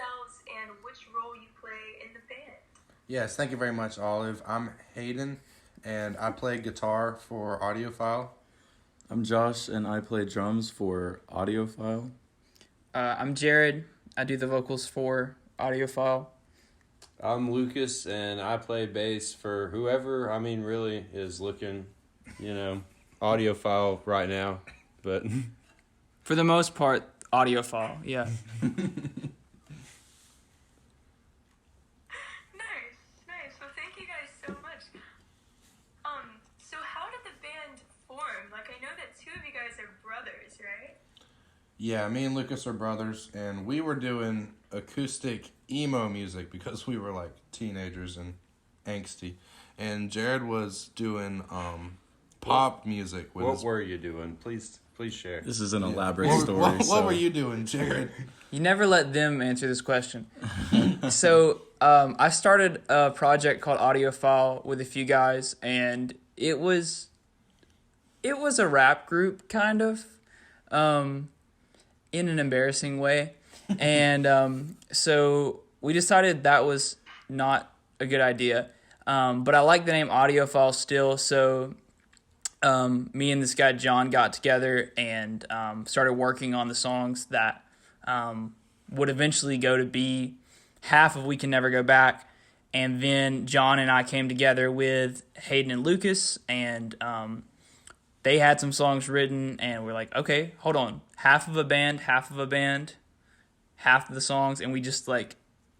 yourselves and which role you play in the band. Yes, thank you very much, Olive. I'm Hayden, and I play guitar for Audiophile. I'm Josh, and I play drums for Audiophile. I'm Jared. I do the vocals for Audiophile. I'm Lucas, and I play bass for whoever, really is looking, audiophile right now. But For the most part, Audiophile, yeah. Nice. Well, thank you guys so much. So how did the band form? Like, I know that two of you guys are brothers, right? Yeah, me and Lucas are brothers, and we were doing acoustic emo music because we were like teenagers and angsty. And Jared was doing pop music. what were you doing? Please share. This is an elaborate story. What were you doing, Jared? You never let them answer this question. So I started a project called Audiophile with a few guys, and it was a rap group, kind of, in an embarrassing way. And so we decided that was not a good idea. But I like the name Audiophile still, so me and this guy John got together and started working on the songs that would eventually go to be half of We Can Never Go Back. And then John and I came together with Hayden and Lucas, and they had some songs written, and we're like, okay, hold on. Half of a band, half of the songs, and we're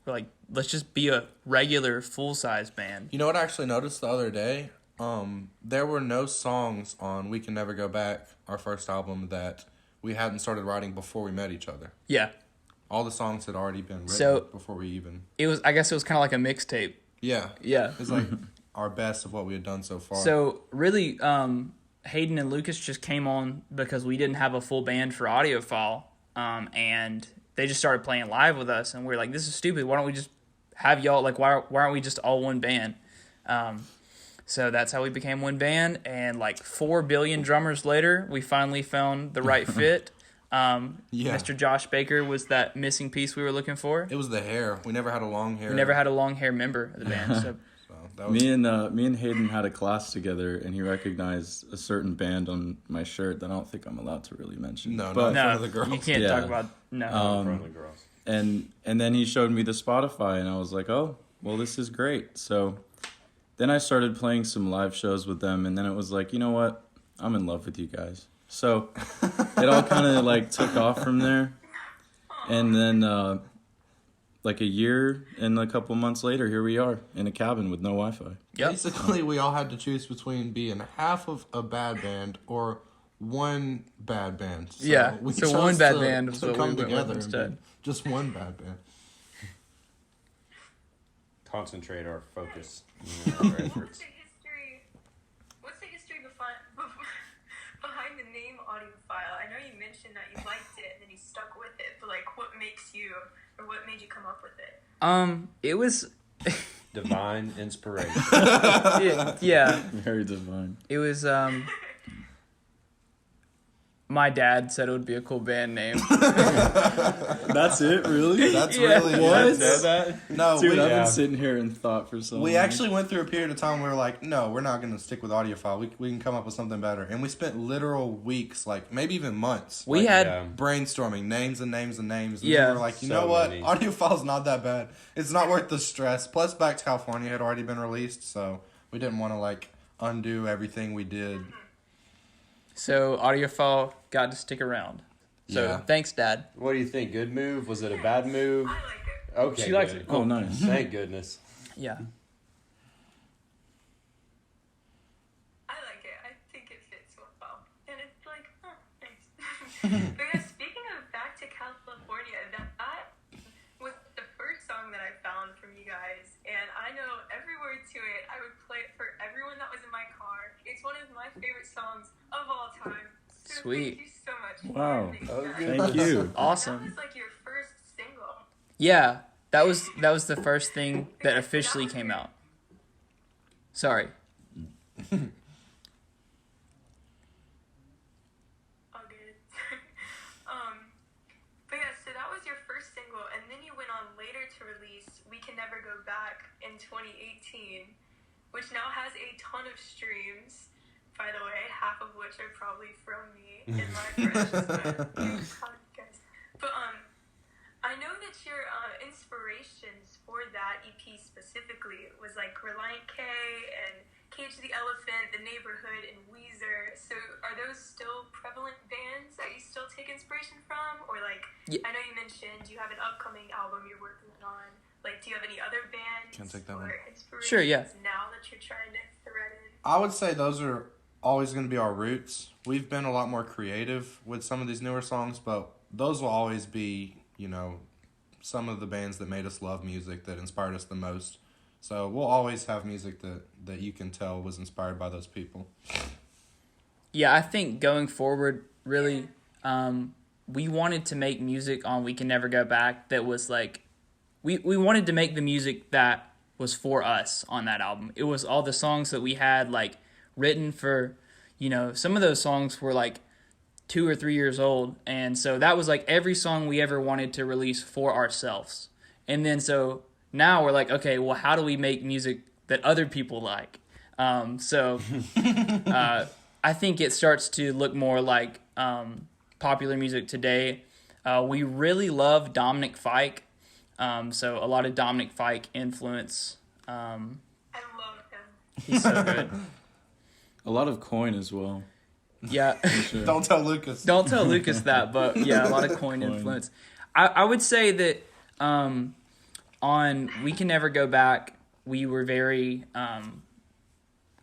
like, let's just be a regular full-size band. You know what I actually noticed the other day? There were no songs on We Can Never Go Back, our first album, that we hadn't started writing before we met each other. Yeah. All the songs had already been written before we even... I guess it was kind of like a mixtape. Yeah. Yeah. It was like our best of what we had done so far. So really, Hayden and Lucas just came on because we didn't have a full band for Audiophile, and they just started playing live with us, and we were like, this is stupid. Why don't we just have y'all, like, why aren't we just all one band? So that's how we became one band, and like 4 billion drummers later, we finally found the right fit. Mr. Josh Baker was that missing piece we were looking for. It was the hair. We never had a long hair. We never had a long hair member of the band. So that was... Me and Hayden had a class together, and he recognized a certain band on my shirt that I don't think I'm allowed to really mention. No, not in front of the girls. You can't talk about In front of the girls. And then he showed me the Spotify, and I was like, oh, well, this is great. So then I started playing some live shows with them, and then it was like, you know what? I'm in love with you guys. So it all kind of like took off from there. And then like a year and a couple months later, here we are in a cabin with no Wi-Fi. Yep. Basically, we all had to choose between being half of a bad band or one bad band. So yeah, we so chose one bad to, band was to what come we went together with instead. and be just one bad band. Concentrate our focus. What's the history behind the name Audiophile? I know you mentioned that you liked it and then you stuck with it, but like, what made you come up with it? It was Divine inspiration. yeah. Very divine. It was my dad said it would be a cool band name. That's it, really? That's Yeah. really What? it. Know that? No, Dude, we, I've been sitting here and thought for so long. we actually went through a period of time where we were like, no, we're not going to stick with Audiophile. We can come up with something better. And we spent literal weeks, like maybe even months, We like, had brainstorming names and names and names. And Yeah. then we were like, you So know what? many. Audiophile's not that bad. It's not worth the stress. Plus, Back to California had already been released, so we didn't want to like undo everything we did. so Audiophile got to stick around. So Yeah. thanks, Dad. What do you think? Good move? Was it a bad move? I like it. Okay, She likes good. it. Oh, nice. Thank goodness. Yeah. I like it. I think it fits well. And it's like, oh, thanks. But yeah, speaking of Back to California, that was the first song that I found from you guys. And I know every word to it. I would play it for everyone that was in my car. It's one of my favorite songs of all time. So Sweet. Thank you so much. Wow. for making that. Thank you. Awesome. That was like your first single. Yeah, that was the first thing that officially came out. Sorry. All good. But yeah, so that was your first single, and then you went on We Can Never Go Back in 2018, which now has a ton of streams, by the way, half of which are probably from me and my friends. But I know that your inspirations for that EP specifically was like Reliant K and Cage the Elephant, The Neighborhood, and Weezer. So are those still prevalent bands that you still take inspiration from? Or like, I know you mentioned you have an upcoming album you're working on. Like, do you have any other bands or inspirations Sure, yeah. now that you're trying to thread in? I would say those are always going to be our roots. We've been a lot more creative with some of these newer songs, but those will always be, you know, some of the bands that made us love music, that inspired us the most. So we'll always have music that you can tell was inspired by those people. Yeah, I think going forward, really, we wanted to make music on We Can Never Go Back that was like, we wanted to make the music that was for us on that album. It was all the songs that we had like written for, you know, some of those songs were like 2 or 3 years old. And so that was like every song we ever wanted to release for ourselves. And then so now we're like, okay, well, how do we make music that other people like? I think it starts to look more like popular music today. We really love Dominic Fike. So a lot of Dominic Fike influence. I love him. He's so good. A lot of Coin as well. Yeah. Sure. Don't tell Lucas. Don't tell Lucas that, but yeah, a lot of Coin influence. I would say that on We Can Never Go Back, we were very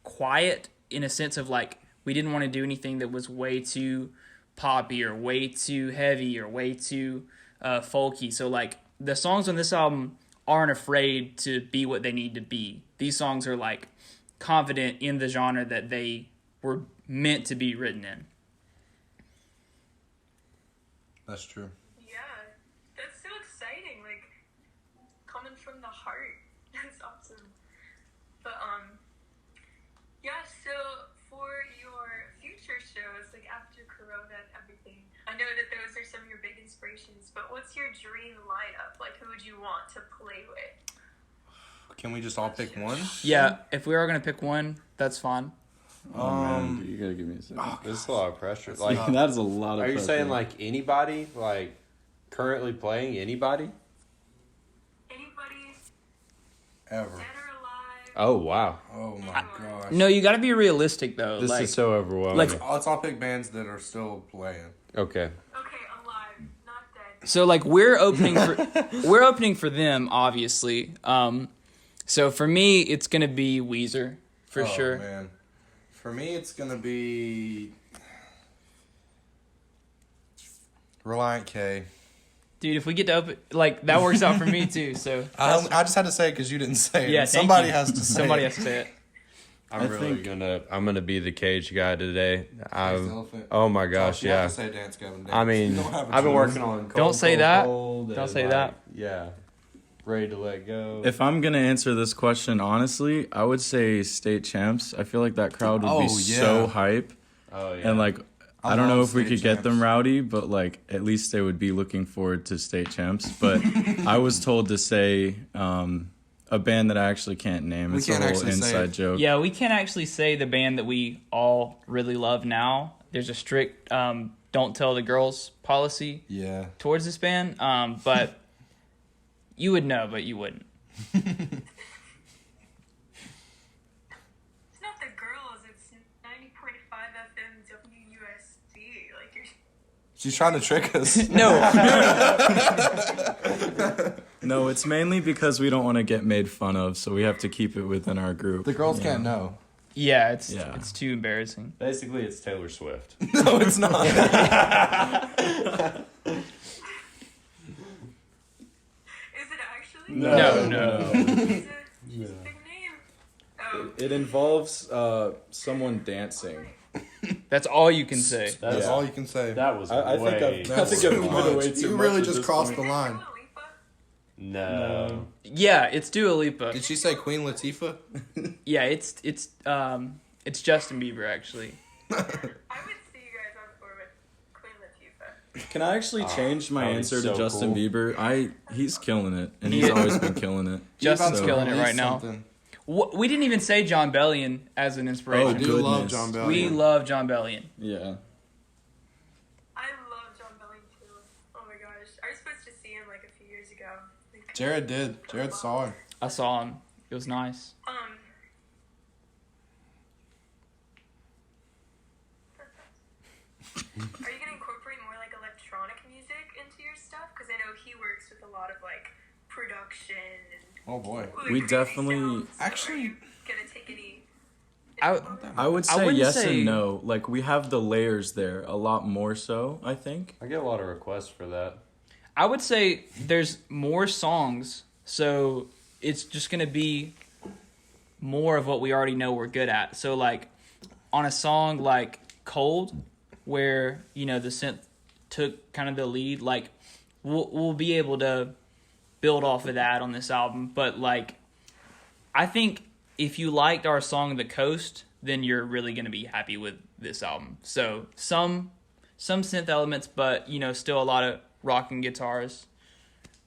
quiet in a sense of like, we didn't want to do anything that was way too poppy or way too heavy or way too folky. So like the songs on this album aren't afraid to be what they need to be. These songs are like confident in the genre that they were meant to be written in. That's true. Yeah, that's so exciting. Like, coming from the heart. That's awesome. But, yeah, so for your future shows, like after Corona and everything, I know that those are some of your big inspirations, but what's your dream lineup? Like, who would you want to play with? Can we just all pick one? Yeah, if we are going to pick one, that's fine. Man, dude, you gotta give me a second. This is a lot of pressure. Like, That is a lot of are you pressure. saying like anybody? Like, currently playing anybody? Anybody Ever. dead or alive? Oh wow, Oh my gosh. No, you got to be realistic though. this like, is so overwhelming. like- Let's all pick bands that are still playing. Okay. Okay, alive, not dead. so like we're opening for them obviously. So for me, it's gonna be Weezer for sure. Man. For me, it's going to be Reliant K. Dude, if we get to open, like that works out for me too. So I just had to say it because you didn't say it. yeah, thank Somebody you. has to say Somebody it. has to say it. I'm gonna be the cage guy today. Elephant. Oh my gosh, You have yeah. to say Dance Gavin Dance. I mean, You don't have a I've been choice. working on. Cold, Don't say Cold, that. Cold, Don't and, say like, that. Yeah, ready to let go. If I'm gonna answer this question honestly, I would say State Champs. I feel like that crowd would be so hype, Oh yeah. and like I I don't know love if we State could get them Champs. rowdy, but like at least they would be looking forward to State Champs. But I was told to say a band that I actually can't name. We It's a can't whole actually say inside it. joke. Yeah, we can't actually say the band that we all really love now. There's a strict don't tell the girls policy Yeah. towards this band, but you would know, but you wouldn't. It's not the girls, it's 90.5 FM WUSC. Like, you're. She's trying to trick us. No. No, it's mainly because we don't want to get made fun of, so we have to keep it within our group. The girls can't know. Yeah, Yeah. it's too embarrassing. Basically, it's Taylor Swift. No, it's not. Is it actually? No. It's a big name. Oh. It involves someone dancing. That's all you can say. That's all you can say. That was I think way. I've- That's I've too given it away much. too You much really at just this crossed point. the line. Dua Lipa? No. Yeah, it's Dua Lipa. Did she say Queen Latifah? Yeah, it's Justin Bieber actually. I would see you guys on tour with Queen Can I actually change my that would be answer so to Justin cool. Bieber? He's killing it, and he's always been killing it. Justin's So- killing it release right now. something. We didn't even say John Bellion as an I inspiration. do love goodness. John Bellion. We love John Bellion. Yeah. I love John Bellion too. Oh my gosh. I was supposed to see him like a few years ago. Like, Jared did. Jared saw him. I saw him. It was nice. Are you gonna incorporate more like electronic music into your stuff? Because I know he works with a lot of like production and Oh boy. like, We crazy definitely- sounds. So Actually- are you gonna take any? I would I say wouldn't yes say- and no. Like, we have the layers there a lot more so, I think. I get a lot of requests for that. I would say there's more songs, so it's just gonna be more of what we already know we're good at. So like on a song like Cold, where the synth took kind of the lead, like we'll be able to build off of that on this album. But like I think if you liked our song The Coast, then you're really gonna be happy with this album. So some synth elements, but still a lot of rocking guitars,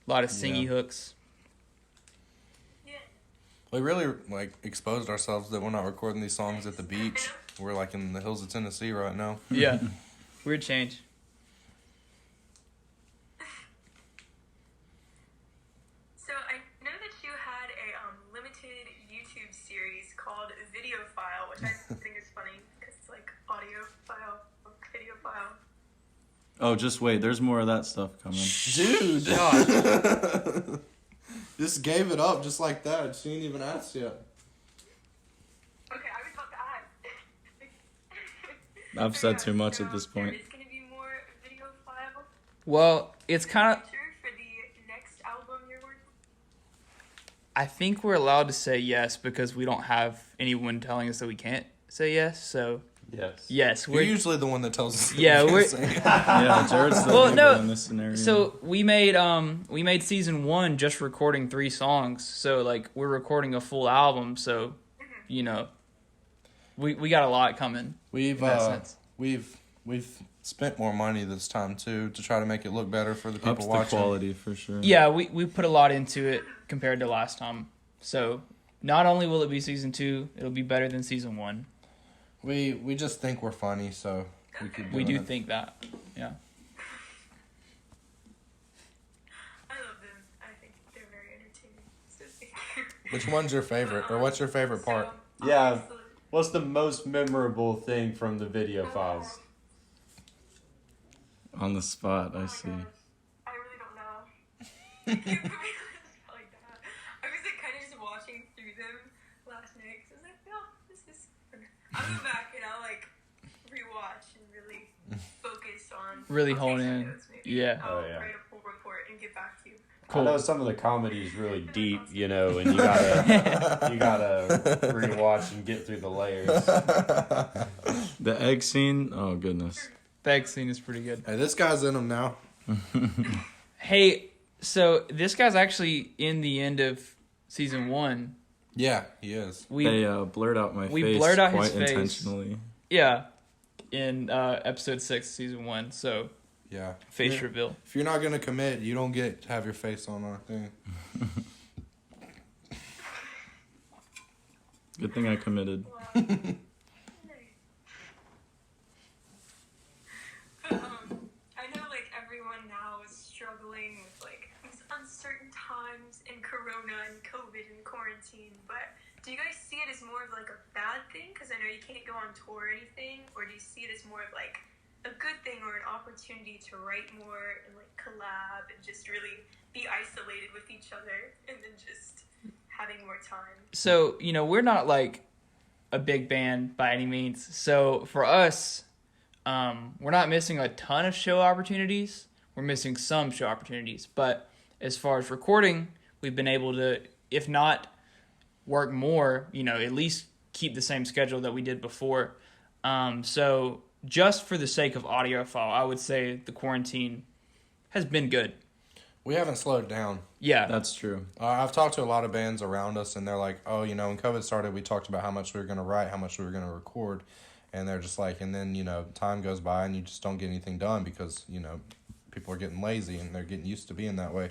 a lot of singy hooks. Yeah. We really exposed ourselves that we're not recording these songs at the beach. We're like in the hills of Tennessee right now. Yeah. Weird change. So I know that you had a limited YouTube series called Videophile, which I think is funny because it's like audiophile, videophile. Oh, just wait. There's more of that stuff coming. Dude! Gosh. Just gave it up just like that. She ain't even asked yet. Okay, I was about to add. I've said too much at this point. It's gonna be more videophile. Well, it's kind of. Future for the next album you're working. I think we're allowed to say yes because we don't have anyone telling us that we can't say yes. So Yes. yes, You're we're. usually the one that tells us. that Yeah, we we're- can't sing. Yeah, Jared's the Well, leader no, in this scenario. So we made season 1 just recording 3 songs. So like we're recording a full album. So we got a lot coming. We've In that sense. we've spent more money this time too to try to make it look better for the people ups the watching. quality for sure. Yeah, we put a lot into it compared to last time. So not only will it be season 2, it'll be better than season 1. We just think we're funny, so We do it. think that. Yeah. I love them. I think they're very entertaining. So thank you. Which one's your favorite, or what's your favorite part? Yeah. obviously- What's the most memorable thing from the video files? On the spot, Oh I my see. gosh. I really don't know. You put me on the spot like that. I was like kind of just watching through them last night because I was like, oh, this is fun. I'll go back and I'll like rewatch and really focus on. Really I'll take hone some in. notes maybe. Yeah. I'll Oh, yeah. write a full report and get back to you. I know some of the comedy is really deep, and you gotta rewatch and get through the layers. The egg scene, oh goodness. The egg scene is pretty good. Hey, this guy's in them now. Hey, so this guy's actually in the end of season 1. Yeah, he is. They blurred out my we face blurred out quite his face. intentionally. Yeah, in episode 6, season 1. So Yeah. face Yeah. reveal. If you're not gonna commit, you don't get to have your face on our thing. Good thing I committed. Wow. Nice. But I know like everyone now is struggling with like these uncertain times and Corona and COVID and quarantine. But do you guys see it as more of like a bad thing? Because I know you can't go on tour or anything. Or do you see it as more of like a good thing or an opportunity to write more and like collab and just really be isolated with each other and then just having more time? So, we're not like a big band by any means. So for us, we're not missing a ton of show opportunities. We're missing some show opportunities. But as far as recording, we've been able to, if not work more, at least keep the same schedule that we did before. So just for the sake of Audiophile, I would say the quarantine has been good. We haven't slowed down. Yeah. That's true. I've talked to a lot of bands around us, and they're like, oh, when COVID started, we talked about how much we were going to write, how much we were going to record. And they're just like, and then, time goes by and you just don't get anything done because, people are getting lazy and they're getting used to being that way.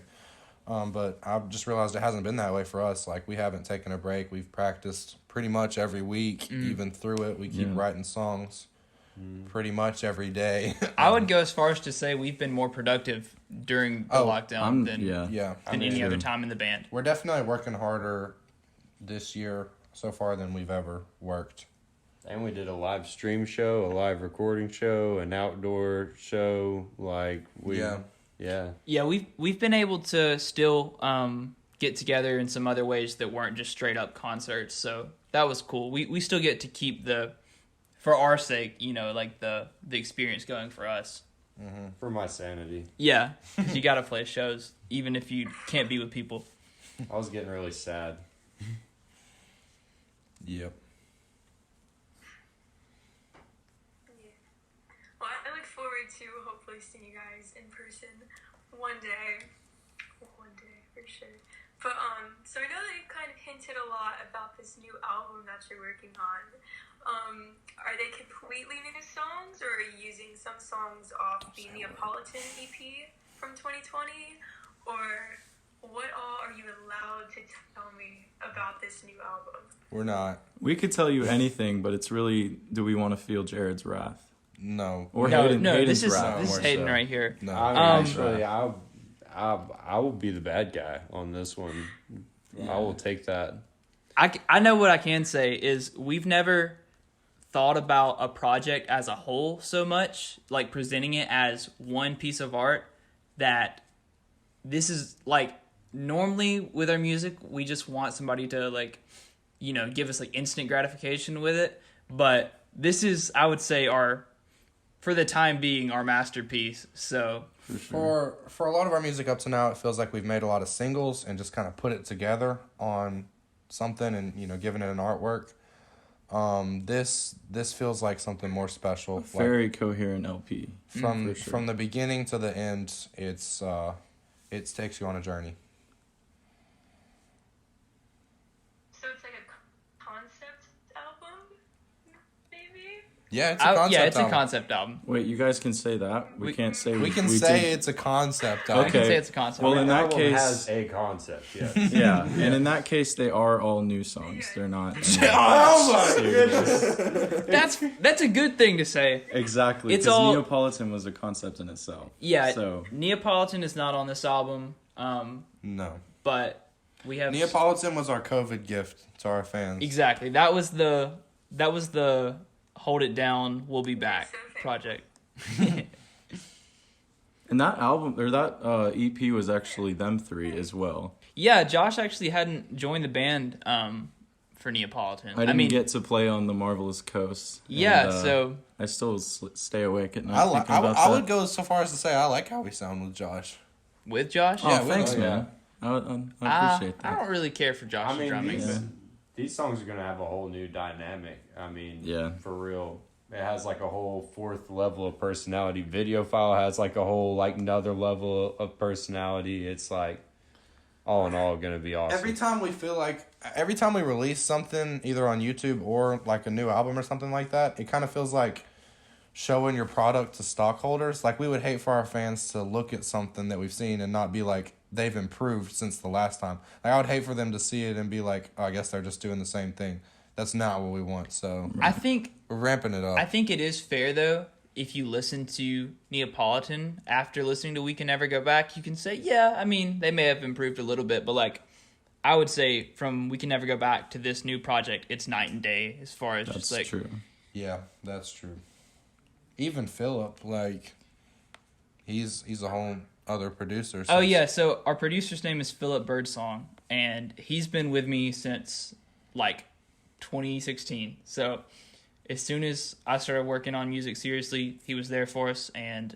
But I've just realized it hasn't been that way for us. Like, we haven't taken a break. We've practiced pretty much every week, even through it. We keep writing songs pretty much every day. I would go as far as to say we've been more productive during the lockdown than any other time in the band. We're definitely working harder this year so far than we've ever worked. And we did a live stream show, a live recording show, an outdoor show. Yeah, we've been able to still get together in some other ways that weren't just straight up concerts. So that was cool. We still get to keep for our sake, like the experience going for us. Mm-hmm. For my sanity. Yeah, 'cause you got to play shows even if you can't be with people. I was getting really sad. Yep. Well, I look forward to hopefully seeing you guys in person one day for sure. But so I know that you kind of hinted a lot about this new album that you're working on. Are they completely new songs, or are you using some songs off the Neapolitan EP from 2020, or what all are you allowed to tell me about this new album? We're not. We could tell you anything, but it's really, do we want to feel Jared's wrath? No. Or No, Hayden's this is wrath. this is Hayden right here. No. I will be the bad guy on this one. I will take that. I know what I can say is we've never thought about a project as a whole so much, like presenting it as one piece of art, that this is like, normally with our music, we just want somebody to like, give us like instant gratification with it. But this is, I would say, for the time being, our masterpiece. So for a lot of our music up to now, it feels like we've made a lot of singles and just kind of put it together on something and, given it an artwork. This feels like something more special. Very coherent LP. From the beginning to the end, it takes you on a journey. So it's like a concept album, maybe? Yeah, it's a concept yeah, it's album. a concept album. Wait, you guys can say that? We can't say We can we say did- it's a concept album. I can Okay. say it's a concept. Well, album. in that Album case, has a concept, yes. yeah, and in that case, they are all new songs. They're not. Oh my goodness! That's a good thing to say. Exactly. It's Because all- Neapolitan was a concept in itself. Yeah, So Neapolitan is not on this album, No. but we have Neapolitan was our COVID gift to our fans. exactly. That was the Hold It Down, We'll Be Back project. and that album or that EP was actually them three as well. Yeah, Josh actually hadn't joined the band for Neapolitan. I didn't get to play on the Marvelous Coast. Yeah, and, so I still stay awake at night I thinking about I that. would go so far as to say I like how we sound with Josh. with Josh, Oh, Yeah, thanks, yeah. man. I appreciate I that. don't really care for Josh's I mean, drumming. these songs are going to have a whole new dynamic. I mean, Yeah. for real. It has like a whole fourth level of personality. Audiophile has like a whole like another level of personality. It's like all in all going to be awesome. Every time we release something, either on YouTube or like a new album or something like that, it kind of feels like showing your product to stockholders. Like, we would hate for our fans to look at something that we've seen and not be like, they've improved since the last time. Like, I would hate for them to see it and be like, oh, I guess they're just doing the same thing. That's not what we want. So I think we're ramping it up. I think it is fair though. If you listen to Neapolitan after listening to We Can Never Go Back, you can say, yeah, I mean, they may have improved a little bit, but like, I would say from We Can Never Go Back to this new project, it's night and day as far as That's just like true. Yeah, that's true. Even Philip, like, he's a whole other producer. Oh yeah, so our producer's name is Philip Birdsong, and he's been with me since like 2016. So as soon as I started working on music seriously, he was there for us, and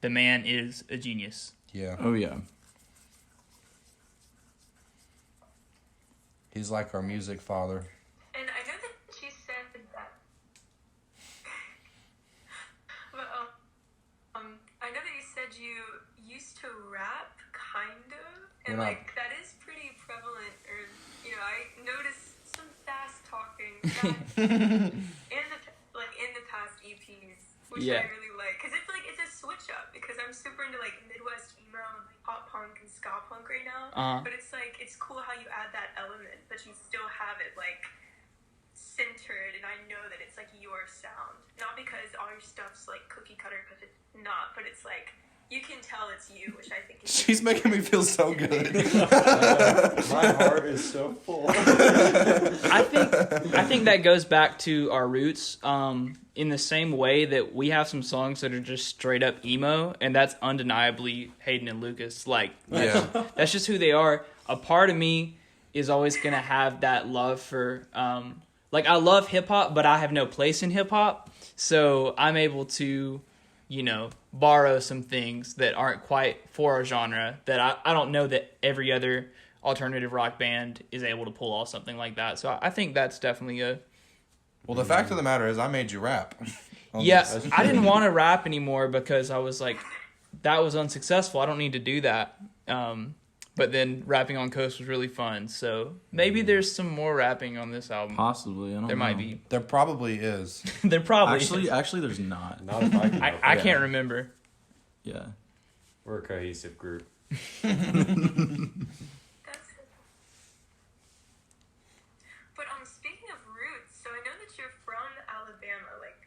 the man is a genius. Yeah. Oh yeah. He's like our music father. And I know that you said that. But I know that you said you used to rap, kind of, and We're not- like that is pretty prevalent. Or I noticed some fast talking in the past EPs, which Yeah. I really like, because it's like it's a switch up. Because I'm super into like But it's like, it's cool how you add that element, but you still have it like centered, and I know that it's like your sound. Not because all your stuff's like cookie cutter, because it's not, but it's like, you can tell it's you, which I think is She's making me feel so good. My heart is so full. I think that goes back to our roots. In the same way that we have some songs that are just straight up emo, and that's undeniably Hayden and Lucas. Like, that's just who they are. A part of me is always gonna have that love for, like, I love hip hop, but I have no place in hip hop, so I'm able to, you know, borrow some things that aren't quite for our genre. That I don't know that every other alternative rock band is able to pull off something like that. So I think that's definitely a. Well, the fact of the matter is, I made you rap. Yeah, I didn't want to rap anymore because I was like, that was unsuccessful. I don't need to do that. But then rapping on Coast was really fun. So maybe there's some more rapping on this album. Possibly, I don't know. There might be. There probably is. There probably is. Actually, there's not. Not if I can. I can't remember. Yeah. We're a cohesive group. That's it. But speaking of roots, so I know that you're from Alabama. Like,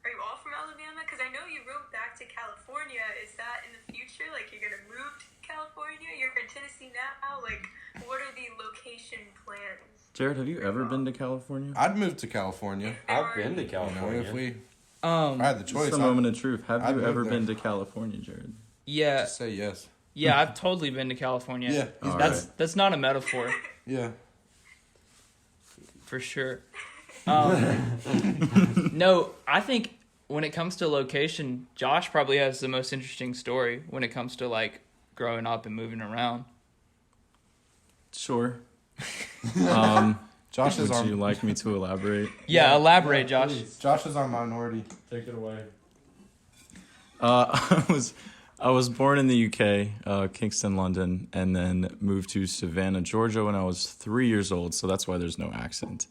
are you all from Alabama? Because I know you moved back to California. Is that in the future? Like, you're gonna move to California? You're in Tennessee now. Like, what are the location plans? Jared, have you ever been to California? I'd move to California. I've been to You know, California. if I had the choice, Just a moment of truth. Have I'd you move ever there. been to California, Jared? Yeah, just say yes. yeah, I've totally been to California. Yeah, he's That's not a metaphor. Yeah. For sure. No, I think when it comes to location, Josh probably has the most interesting story when it comes to like growing up and moving around. Sure. Josh is Would our you like me to elaborate? Yeah, elaborate, Josh. Josh is our minority. Take it away. I was born in the UK, Kingston, London, and then moved to Savannah, Georgia when I was 3 years old. So that's why there's no accent.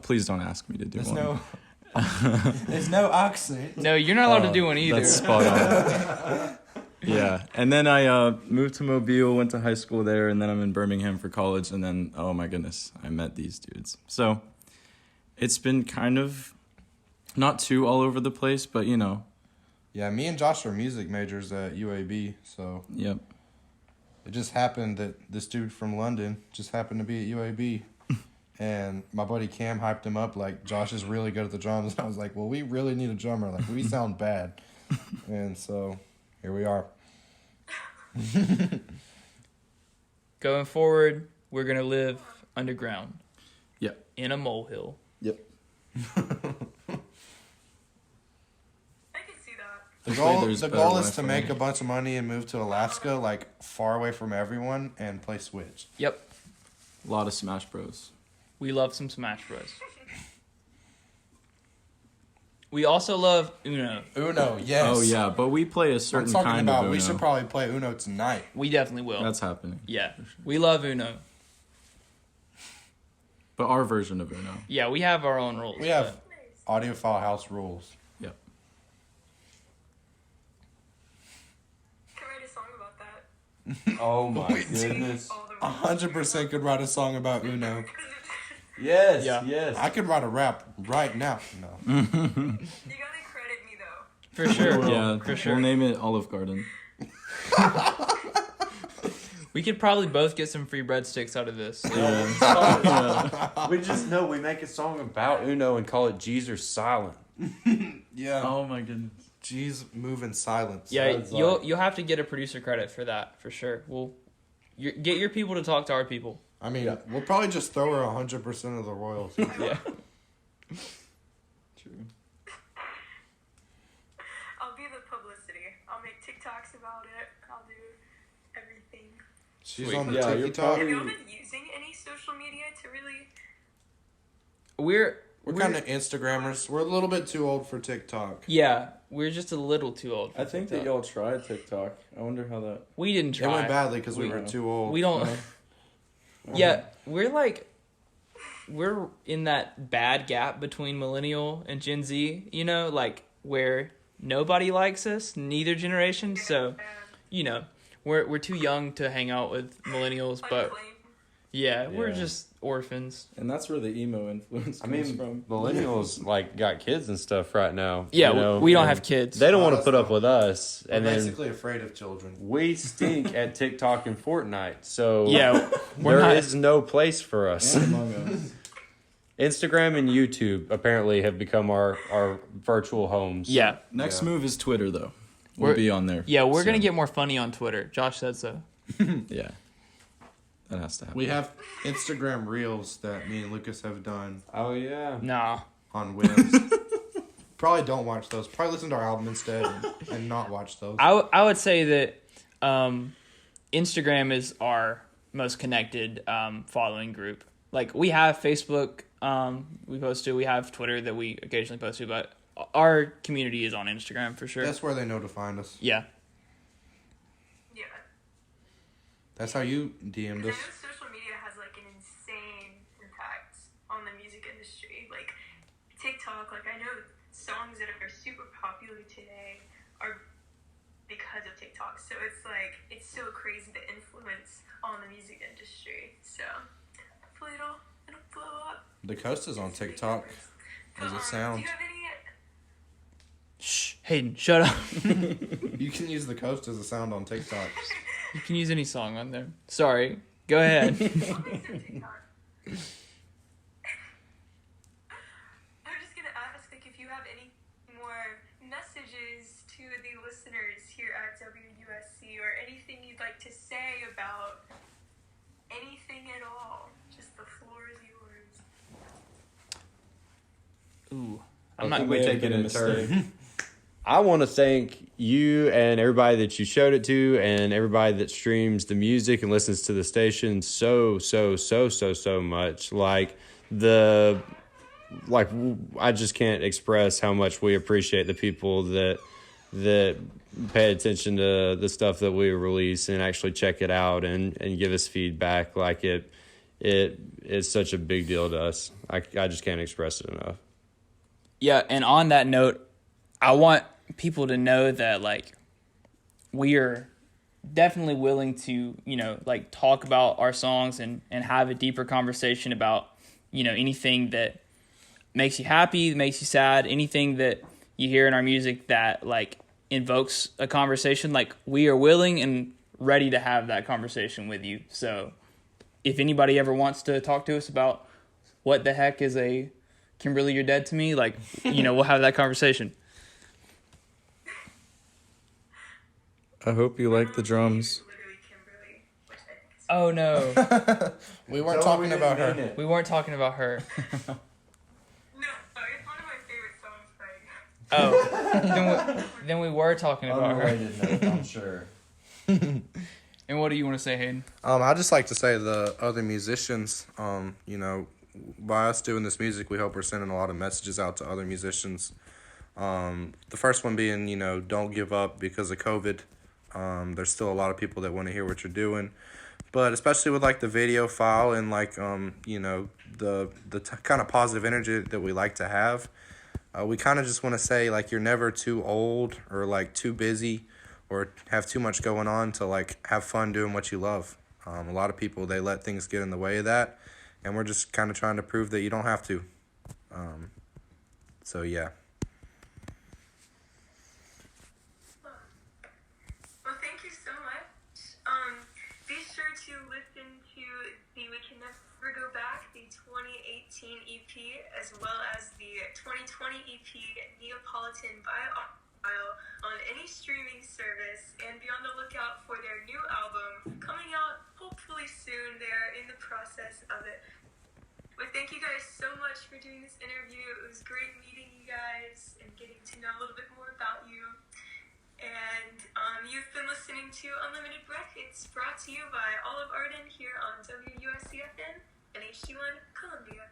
Please don't ask me to do one. There's no accent. No, you're not allowed to do one either. That's spot on. Yeah, and then I moved to Mobile, went to high school there, and then I'm in Birmingham for college, and then, oh my goodness, I met these dudes. So it's been kind of not too all over the place, but you know. Yeah, me and Josh are music majors at UAB, so Yep. it just happened that this dude from London just happened to be at UAB. And my buddy Cam hyped him up like, Josh is really good at the drums. And I was like, well, we really need a drummer. Like, we sound bad. And so here we are. Going forward, we're going to live underground. Yep. In a molehill. Yep. I can see that. The There's better goal is life to for make me. a bunch of money and move to Alaska, like far away from everyone, and play Switch. Yep. A lot of Smash Bros. We love some Smash Bros. We also love Uno. Uno, yes. Oh yeah, but we play a I'm certain talking kind about of Uno. we should probably play Uno tonight. We definitely will. That's happening. Yeah. We love Uno. But our version of Uno. Yeah, we have our own rules. We have but- Audiophile house rules. Yep. Can write a song about that. Oh my Wait. goodness. All the 100% could write a song about Uno. Yes, Yeah. yes. I could write a rap right now. No. You gotta credit me though. For sure. Yeah, For sure. We'll name it Olive Garden. We could probably both get some free breadsticks out of this. We just know we make a song about Uno and call it Jeezer Silent. Yeah. Oh my goodness. G's move in silence. Yeah, Sounds you'll like- you'll have to get a producer credit for that for sure. Get your people to talk to our people. I mean, we'll probably just throw her 100% of the royalties. Yeah. True. I'll be the publicity. I'll make TikToks about it. I'll do everything. She's Sweet. on the Yeah, you're TikTok. Have you all been using any social media to really? We're kind of Instagrammers. We're a little bit too old for TikTok. Yeah, we're just a little too old. For I think that TikTok. y'all tried TikTok. I wonder how that. We didn't It try. went badly because we We- were too old. We don't. Yeah, we're in that bad gap between millennial and Gen Z. You know, like where nobody likes us, neither generation. So, you know, we're too young to hang out with millennials, but Unclaimed. yeah, we're Yeah. just orphans. And that's where the emo influence I comes mean, from. millennials like got kids and stuff right now. Yeah, you know, we don't and have kids. They don't Oh, want to that's put up cool. with us, We're and then basically afraid of children. we stink at TikTok and Fortnite. So Yeah, we're there not. is no place for us. And Among Us. Instagram and YouTube apparently have become our virtual homes. Yeah, Next Yeah. move is Twitter, though. We'll We're- be on there. yeah, we're gonna soon. get more funny on Twitter. Josh said so. Yeah. That has to happen. We have Instagram Reels that me and Lucas have done Oh yeah. Nah. on Whims. Probably don't watch those. Probably listen to our album instead and not watch those. I would say that Instagram is our most connected following group. Like, we have Facebook, we post to, we have Twitter that we occasionally post to, but our community is on Instagram for sure. That's where they know to find us. Yeah. Yeah. That's how you DM'd Because us. I know social media has like an insane impact on the music industry. Like TikTok, like I know songs that are super popular today are because of TikTok. So it's like, it's so crazy the influence on the music industry. So hopefully it'll blow up. The Coast is on TikTok. How's it Do sound? you have any? Shh, Hayden, shut up. You can use The Coast as a sound on TikTok. You can use any song on there. Sorry. Go ahead. What makes it TikTok? I'm just gonna ask, like, if you have any more messages to the listeners here at WUSC, or anything you'd like to say about anything at all. Just the floor is yours. Ooh. I I'm not think we may have take it been a in turn. mistake. I want to thank you and everybody that you showed it to, and everybody that streams the music and listens to the station so much. I just can't express how much we appreciate the people that pay attention to the stuff that we release and actually check it out and give us feedback. Like it is such a big deal to us. I just can't express it enough. Yeah, and on that note, I want people to know that, like, we are definitely willing to, like, talk about our songs and have a deeper conversation about, anything that makes you happy, makes you sad, anything that you hear in our music that, like, invokes a conversation. Like, we are willing and ready to have that conversation with you. So if anybody ever wants to talk to us about what the heck is a Kimberly, you're dead to me, like, we'll have that conversation. I hope you like the drums. Literally Kimberly, which I think is Oh, no. We weren't talking about her. We weren't talking about her. no, it's one of my favorite songs by. Oh. then we were talking about her. note, I'm sure. And what do you want to say, Hayden? I'd just like to say the other musicians, by us doing this music, we hope we're sending a lot of messages out to other musicians. The first one being, don't give up because of COVID. There's still a lot of people that want to hear what you're doing. But especially with, like, the video file and, like, the kind of positive energy that we like to have, we kind of just want to say, like, you're never too old or, like, too busy or have too much going on to, like, have fun doing what you love. A lot of people, they let things get in the way of that, and we're just kind of trying to prove that you don't have to. So, yeah. Well, thank you so much. Be sure to listen to the We Can Never Go Back, the 2018 EP, as well as the 2020 EP, Neapolitan by Audiophile, on any streaming service, and be on the lookout for their new album coming out hopefully soon. They're in the process of it. But thank you guys so much for doing this interview. It was great meeting you guys and getting to know a little bit more about you. And you've been listening to Unlimited Breath. It's brought to you by all of Arden here on WUSC-FM and HD1 Columbia.